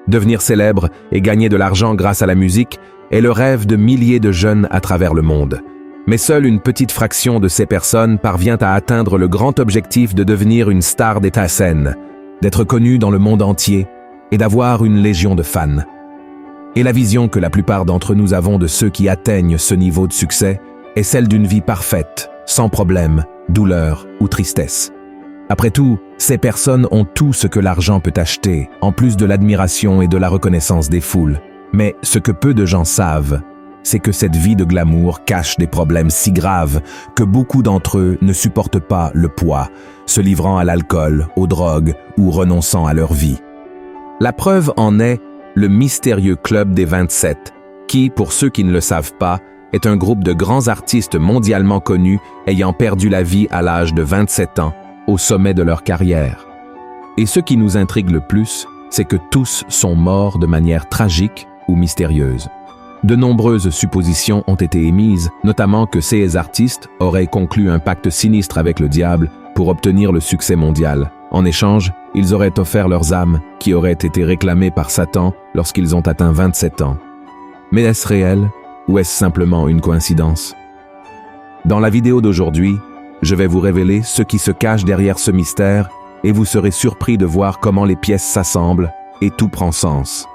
Devenir célèbre et gagner de l'argent grâce à la musique est le rêve de milliers de jeunes à travers le monde. Mais seule une petite fraction de ces personnes parvient à atteindre le grand objectif de devenir une star d'état scène, d'être connu dans le monde entier et d'avoir une légion de fans. Et la vision que la plupart d'entre nous avons de ceux qui atteignent ce niveau de succès est celle d'une vie parfaite, sans problème, douleur ou tristesse. Après tout, ces personnes ont tout ce que l'argent peut acheter, en plus de l'admiration et de la reconnaissance des foules. Mais ce que peu de gens savent, c'est que cette vie de glamour cache des problèmes si graves que beaucoup d'entre eux ne supportent pas le poids, se livrant à l'alcool, aux drogues ou renonçant à leur vie. La preuve en est le mystérieux Club des 27, qui, pour ceux qui ne le savent pas, est un groupe de grands artistes mondialement connus ayant perdu la vie à l'âge de 27 ans, au sommet de leur carrière. Et ce qui nous intrigue le plus, c'est que tous sont morts de manière tragique ou mystérieuse. De nombreuses suppositions ont été émises, notamment que ces artistes auraient conclu un pacte sinistre avec le diable pour obtenir le succès mondial. En échange, ils auraient offert leurs âmes, qui auraient été réclamées par Satan lorsqu'ils ont atteint 27 ans. Mais est-ce réel ou est-ce simplement une coïncidence? Dans la vidéo d'aujourd'hui, je vais vous révéler ce qui se cache derrière ce mystère et vous serez surpris de voir comment les pièces s'assemblent et tout prend sens.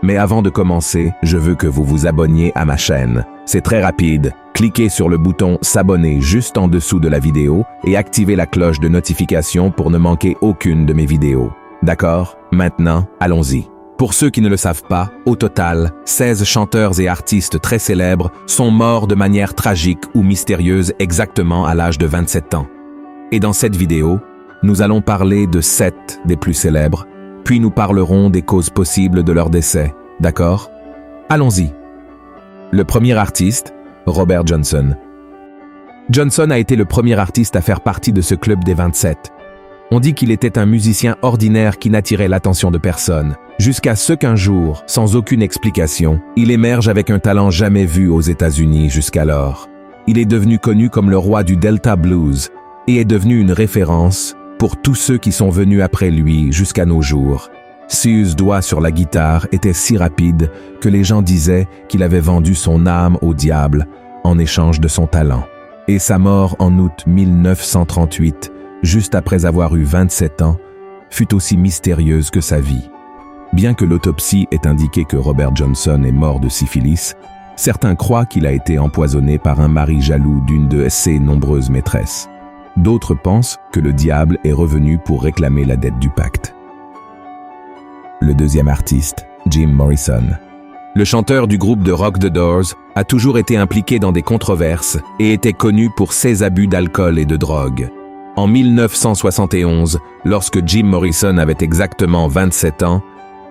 Mais avant de commencer, je veux que vous vous abonniez à ma chaîne. C'est très rapide. Cliquez sur le bouton s'abonner juste en dessous de la vidéo et activez la cloche de notification pour ne manquer aucune de mes vidéos. D'accord? Maintenant, allons-y. Pour ceux qui ne le savent pas, au total, 16 chanteurs et artistes très célèbres sont morts de manière tragique ou mystérieuse exactement à l'âge de 27 ans. Et dans cette vidéo, nous allons parler de 7 des plus célèbres, puis nous parlerons des causes possibles de leur décès. D'accord? Allons-y. Le premier artiste, Robert Johnson. Johnson a été le premier artiste à faire partie de ce club des 27. On dit qu'il était un musicien ordinaire qui n'attirait l'attention de personne, jusqu'à ce qu'un jour, sans aucune explication, il émerge avec un talent jamais vu aux États-Unis jusqu'alors. Il est devenu connu comme le roi du Delta Blues et est devenu une référence pour tous ceux qui sont venus après lui jusqu'à nos jours. Ses doigts sur la guitare étaient si rapides que les gens disaient qu'il avait vendu son âme au diable en échange de son talent. Et sa mort en août 1938, juste après avoir eu 27 ans, fut aussi mystérieuse que sa vie. Bien que l'autopsie ait indiqué que Robert Johnson est mort de syphilis, certains croient qu'il a été empoisonné par un mari jaloux d'une de ses nombreuses maîtresses. D'autres pensent que le diable est revenu pour réclamer la dette du pacte. Le deuxième artiste, Jim Morrison. Le chanteur du groupe de rock The Doors a toujours été impliqué dans des controverses et était connu pour ses abus d'alcool et de drogue. En 1971, lorsque Jim Morrison avait exactement 27 ans,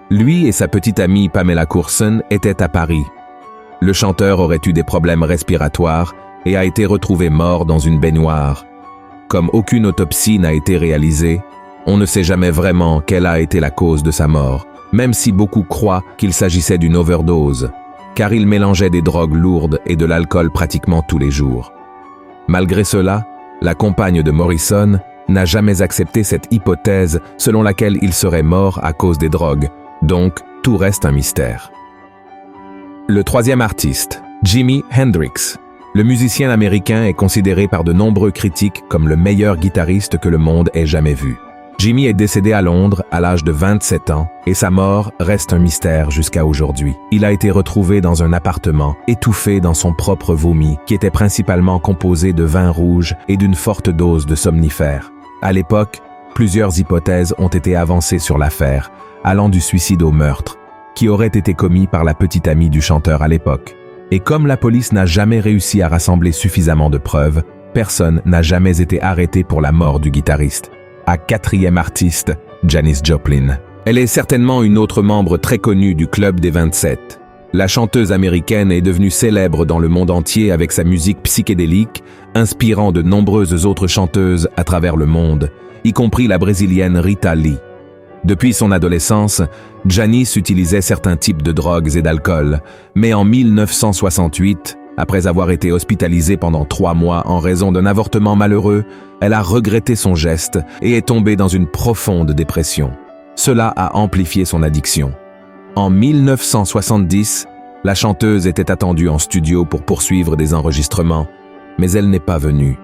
lui et sa petite amie Pamela Courson étaient à Paris. Le chanteur aurait eu des problèmes respiratoires et a été retrouvé mort dans une baignoire. Comme aucune autopsie n'a été réalisée, on ne sait jamais vraiment quelle a été la cause de sa mort, même si beaucoup croient qu'il s'agissait d'une overdose, car il mélangeait des drogues lourdes et de l'alcool pratiquement tous les jours. Malgré cela, la compagne de Morrison n'a jamais accepté cette hypothèse selon laquelle il serait mort à cause des drogues, donc tout reste un mystère. Le troisième artiste, Jimi Hendrix. Le musicien américain est considéré par de nombreux critiques comme le meilleur guitariste que le monde ait jamais vu. Jimi est décédé à Londres à l'âge de 27 ans et sa mort reste un mystère jusqu'à aujourd'hui. Il a été retrouvé dans un appartement, étouffé dans son propre vomi, qui était principalement composé de vin rouge et d'une forte dose de somnifères. À l'époque, plusieurs hypothèses ont été avancées sur l'affaire, allant du suicide au meurtre, qui aurait été commis par la petite amie du chanteur à l'époque. Et comme la police n'a jamais réussi à rassembler suffisamment de preuves, personne n'a jamais été arrêté pour la mort du guitariste. À quatrième artiste, Janis Joplin. Elle est certainement une autre membre très connue du Club des 27. La chanteuse américaine est devenue célèbre dans le monde entier avec sa musique psychédélique, inspirant de nombreuses autres chanteuses à travers le monde, y compris la brésilienne Rita Lee. Depuis son adolescence, Janis utilisait certains types de drogues et d'alcool, mais en 1968, après avoir été hospitalisée pendant 3 mois en raison d'un avortement malheureux, elle a regretté son geste et est tombée dans une profonde dépression. Cela a amplifié son addiction. En 1970, la chanteuse était attendue en studio pour poursuivre des enregistrements, mais elle n'est pas venue.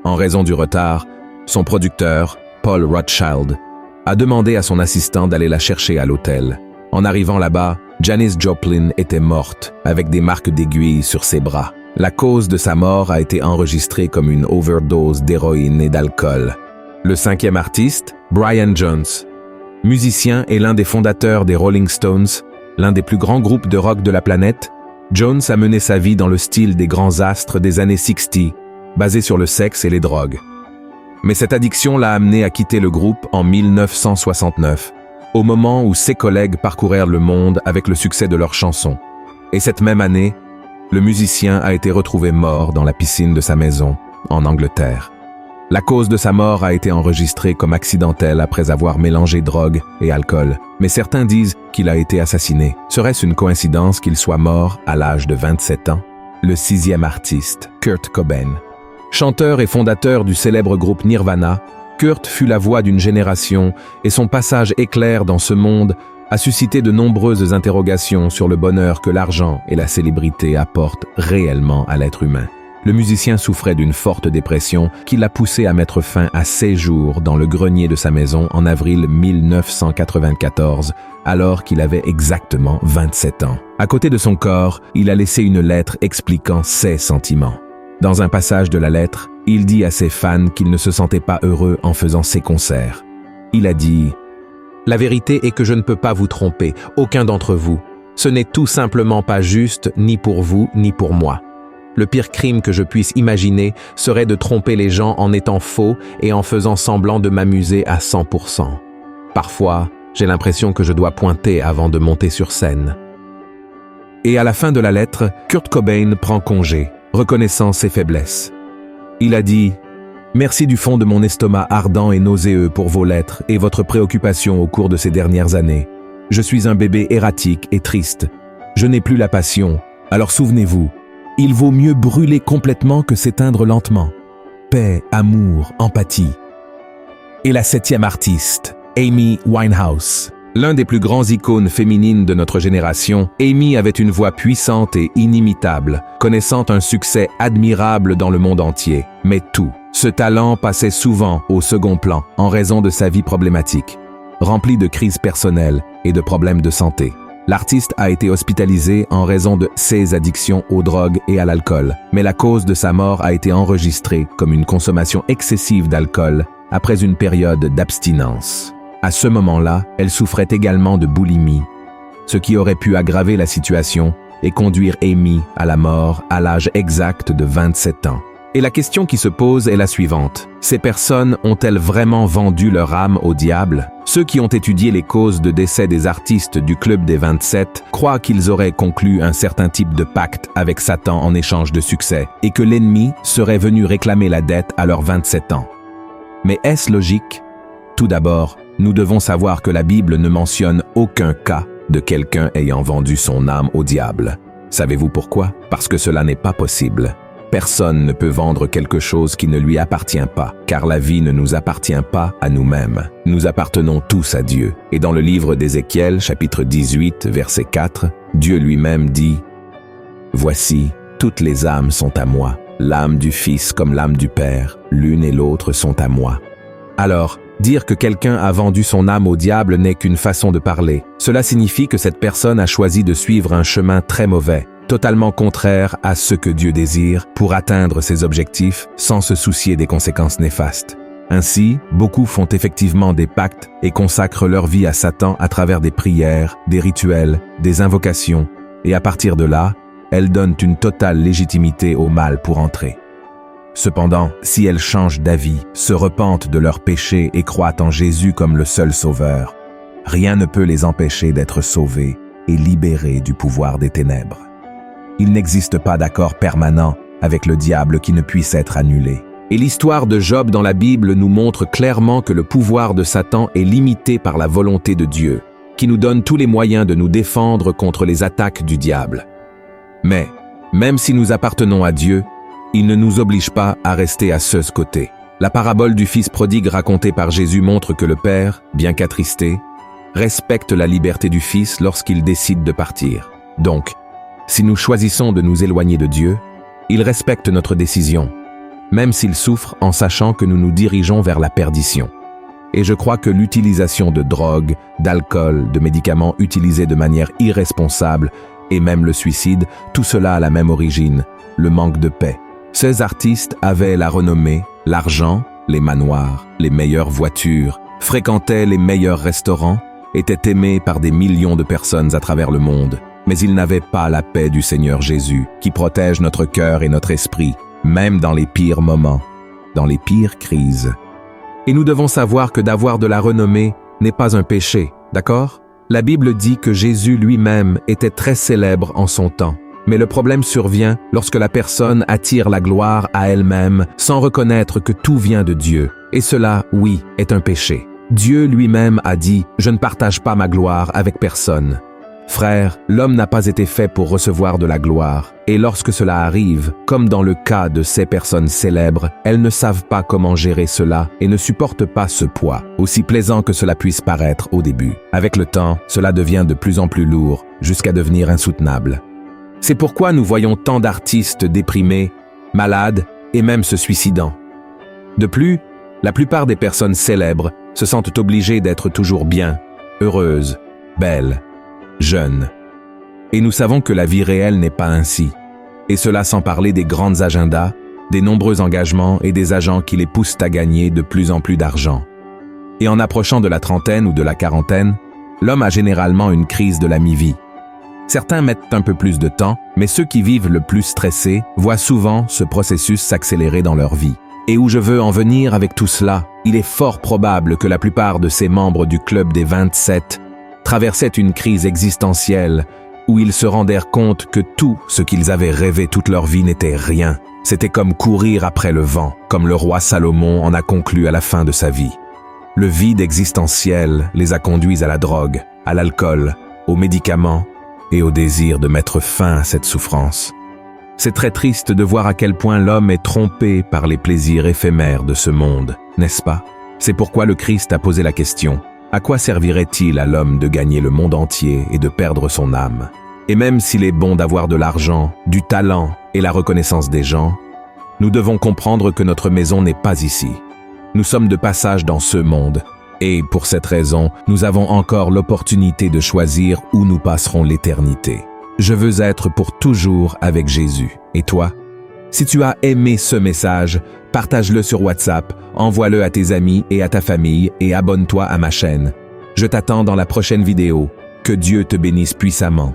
En raison du retard, son producteur, Paul Rothschild, a demandé à son assistant d'aller la chercher à l'hôtel. En arrivant là-bas, Janis Joplin était morte, avec des marques d'aiguilles sur ses bras. La cause de sa mort a été enregistrée comme une overdose d'héroïne et d'alcool. Le cinquième artiste, Brian Jones, musicien et l'un des fondateurs des Rolling Stones, l'un des plus grands groupes de rock de la planète, Jones a mené sa vie dans le style des grands astres des années 60, basé sur le sexe et les drogues. Mais cette addiction l'a amené à quitter le groupe en 1969, au moment où ses collègues parcourèrent le monde avec le succès de leurs chansons. Et cette même année, le musicien a été retrouvé mort dans la piscine de sa maison, en Angleterre. La cause de sa mort a été enregistrée comme accidentelle après avoir mélangé drogue et alcool, mais certains disent qu'il a été assassiné. Serait-ce une coïncidence qu'il soit mort à l'âge de 27 ans? Le sixième artiste, Kurt Cobain. Chanteur et fondateur du célèbre groupe Nirvana, Kurt fut la voix d'une génération et son passage éclair dans ce monde a suscité de nombreuses interrogations sur le bonheur que l'argent et la célébrité apportent réellement à l'être humain. Le musicien souffrait d'une forte dépression qui l'a poussé à mettre fin à ses jours dans le grenier de sa maison en avril 1994, alors qu'il avait exactement 27 ans. À côté de son corps, il a laissé une lettre expliquant ses sentiments. Dans un passage de la lettre, il dit à ses fans qu'il ne se sentait pas heureux en faisant ses concerts. Il a dit « La vérité est que je ne peux pas vous tromper, aucun d'entre vous. Ce n'est tout simplement pas juste, ni pour vous, ni pour moi. Le pire crime que je puisse imaginer serait de tromper les gens en étant faux et en faisant semblant de m'amuser à 100%. Parfois, j'ai l'impression que je dois pointer avant de monter sur scène. » Et à la fin de la lettre, Kurt Cobain prend congé, reconnaissant ses faiblesses. Il a dit « Merci du fond de mon estomac ardent et nauséeux pour vos lettres et votre préoccupation au cours de ces dernières années. Je suis un bébé erratique et triste. Je n'ai plus la passion. Alors souvenez-vous, il vaut mieux brûler complètement que s'éteindre lentement. Paix, amour, empathie. » Et la septième artiste, Amy Winehouse. L'un des plus grands icônes féminines de notre génération, Amy avait une voix puissante et inimitable, connaissant un succès admirable dans le monde entier. Mais tout, ce talent passait souvent au second plan en raison de sa vie problématique, remplie de crises personnelles et de problèmes de santé. L'artiste a été hospitalisé en raison de ses addictions aux drogues et à l'alcool, mais la cause de sa mort a été enregistrée comme une consommation excessive d'alcool après une période d'abstinence. À ce moment-là, elle souffrait également de boulimie, ce qui aurait pu aggraver la situation et conduire Amy à la mort à l'âge exact de 27 ans. Et la question qui se pose est la suivante. Ces personnes ont-elles vraiment vendu leur âme au diable? Ceux qui ont étudié les causes de décès des artistes du Club des 27 croient qu'ils auraient conclu un certain type de pacte avec Satan en échange de succès et que l'ennemi serait venu réclamer la dette à leurs 27 ans. Mais est-ce logique? Tout d'abord, nous devons savoir que la Bible ne mentionne aucun cas de quelqu'un ayant vendu son âme au diable. Savez-vous pourquoi? Parce que cela n'est pas possible. Personne ne peut vendre quelque chose qui ne lui appartient pas, car la vie ne nous appartient pas à nous-mêmes. Nous appartenons tous à Dieu. Et dans le livre d'Ézéchiel, chapitre 18, verset 4, Dieu lui-même dit « Voici, toutes les âmes sont à moi, l'âme du Fils comme l'âme du Père, l'une et l'autre sont à moi. » Alors, dire que quelqu'un a vendu son âme au diable n'est qu'une façon de parler. Cela signifie que cette personne a choisi de suivre un chemin très mauvais, totalement contraire à ce que Dieu désire pour atteindre ses objectifs sans se soucier des conséquences néfastes. Ainsi, beaucoup font effectivement des pactes et consacrent leur vie à Satan à travers des prières, des rituels, des invocations, et à partir de là, elles donnent une totale légitimité au mal pour entrer. Cependant, si elles changent d'avis, se repentent de leurs péchés et croient en Jésus comme le seul sauveur, rien ne peut les empêcher d'être sauvés et libérés du pouvoir des ténèbres. Il n'existe pas d'accord permanent avec le diable qui ne puisse être annulé. Et l'histoire de Job dans la Bible nous montre clairement que le pouvoir de Satan est limité par la volonté de Dieu, qui nous donne tous les moyens de nous défendre contre les attaques du diable. Mais, même si nous appartenons à Dieu, il ne nous oblige pas à rester à ce côté. La parabole du fils prodigue racontée par Jésus montre que le Père, bien qu'attristé, respecte la liberté du Fils lorsqu'il décide de partir. Donc, si nous choisissons de nous éloigner de Dieu, il respecte notre décision, même s'il souffre en sachant que nous nous dirigeons vers la perdition. Et je crois que l'utilisation de drogue, d'alcool, de médicaments utilisés de manière irresponsable, et même le suicide, tout cela a la même origine, le manque de paix. Ces artistes avaient la renommée, l'argent, les manoirs, les meilleures voitures, fréquentaient les meilleurs restaurants, étaient aimés par des millions de personnes à travers le monde. Mais ils n'avaient pas la paix du Seigneur Jésus, qui protège notre cœur et notre esprit, même dans les pires moments, dans les pires crises. Et nous devons savoir que d'avoir de la renommée n'est pas un péché, d'accord? La Bible dit que Jésus lui-même était très célèbre en son temps. Mais le problème survient lorsque la personne attire la gloire à elle-même sans reconnaître que tout vient de Dieu. Et cela, oui, est un péché. Dieu lui-même a dit « Je ne partage pas ma gloire avec personne ». Frère, l'homme n'a pas été fait pour recevoir de la gloire. Et lorsque cela arrive, comme dans le cas de ces personnes célèbres, elles ne savent pas comment gérer cela et ne supportent pas ce poids, aussi plaisant que cela puisse paraître au début. Avec le temps, cela devient de plus en plus lourd, jusqu'à devenir insoutenable. C'est pourquoi nous voyons tant d'artistes déprimés, malades et même se suicidant. De plus, la plupart des personnes célèbres se sentent obligées d'être toujours bien, heureuses, belles, jeunes. Et nous savons que la vie réelle n'est pas ainsi. Et cela sans parler des grands agendas, des nombreux engagements et des agents qui les poussent à gagner de plus en plus d'argent. Et en approchant de la trentaine ou de la quarantaine, l'homme a généralement une crise de la mi-vie. Certains mettent un peu plus de temps, mais ceux qui vivent le plus stressés voient souvent ce processus s'accélérer dans leur vie. Et où je veux en venir avec tout cela, il est fort probable que la plupart de ces membres du club des 27 traversaient une crise existentielle où ils se rendèrent compte que tout ce qu'ils avaient rêvé toute leur vie n'était rien. C'était comme courir après le vent, comme le roi Salomon en a conclu à la fin de sa vie. Le vide existentiel les a conduits à la drogue, à l'alcool, aux médicaments et au désir de mettre fin à cette souffrance. C'est très triste de voir à quel point l'homme est trompé par les plaisirs éphémères de ce monde, n'est-ce pas? C'est pourquoi le Christ a posé la question: à quoi servirait-il à l'homme de gagner le monde entier et de perdre son âme? Et même s'il est bon d'avoir de l'argent, du talent et la reconnaissance des gens, nous devons comprendre que notre maison n'est pas ici. Nous sommes de passage dans ce monde, et pour cette raison, nous avons encore l'opportunité de choisir où nous passerons l'éternité. Je veux être pour toujours avec Jésus. Et toi? Si tu as aimé ce message, partage-le sur WhatsApp, envoie-le à tes amis et à ta famille et abonne-toi à ma chaîne. Je t'attends dans la prochaine vidéo. Que Dieu te bénisse puissamment.